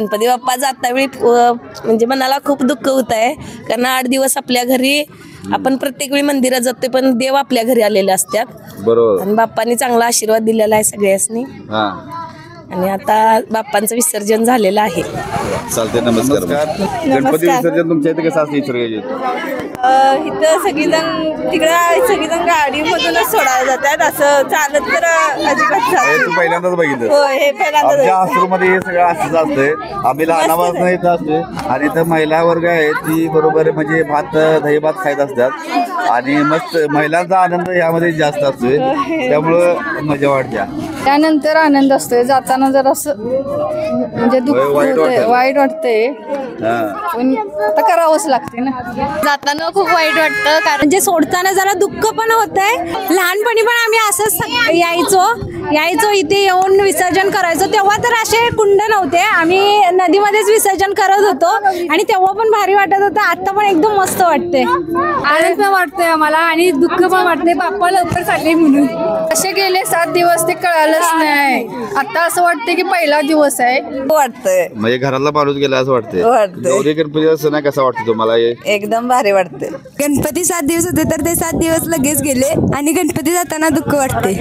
गणपती बाप्पा जाता वेळी म्हणजे मनाला खूप दुःख होत आहे, कारण 8 दिवस आपल्या घरी आपण प्रत्येक वेळी मंदिरात जातो, पण देव आपल्या घरी आलेले असतात. बरोबर. आणि बाप्पांनी चांगला आशीर्वाद दिलेला आहे सगळ्यांनी. आणि आता बाप्पांचं विसर्जन झालेलं आहे. चालते. नमस्कार. गणपती विसर्जन तुमच्या इथे कसं असतं इचलकरंजीत? इथं सगळीजण तिकडं सगळीजण गाडीमधूनच सोडायला जातात, असं चालत तर अजिबात जात तू पहिल्यांदाच बघितलं? हो, हे पहिल्यांदा आमच्या आश्रममध्ये हे सगळं असंच असतंय. आम्ही लहानापासून इथं असतोय आणि इथं महिला वर्ग आहे ती बरोबर म्हणजे दही भात खात असतात आणि मस्त महिलांचा आनंद यामध्ये जास्त असतोय, त्यामुळं मजा वाटते. त्यानंतर आनंद असतोय. जाताना जर असं म्हणजे दुःख होतंय, वाईट वाटतंय, पण आता करावंच लागते ना. जाताना खूप वाईट वाटतं, कारण जे सोडताना जरा दुःख पण होतंय. लहानपणी पण आम्ही असंच यायचो इथे येऊन विसर्जन करायचो. तेव्हा तर असे कुंड नव्हते, आम्ही नदीमध्येच विसर्जन करत होतो आणि तेव्हा पण भारी वाटत होतं. आता पण एकदम मस्त वाटते. आनंद पण वाटतंय आम्हाला आणि दुःख पण वाटतंय, बाप्पा लवकर चालले म्हणून. असे गेले 7 दिवस ते कळालंच नाही. आता असं वाटतंय की पहिला दिवस आहे वाटतंय. म्हणजे घरातला माणूस गेला असं वाटतंय. वाटतंय. गौरी गणपतीचा सण आहे, कसा वाटतं तुम्हाला? एकदम भारी वाटते. गणपती 7 दिवस होते तर ते 7 दिवस लगेच गेले आणि गणपती जाताना दुःख वाटते.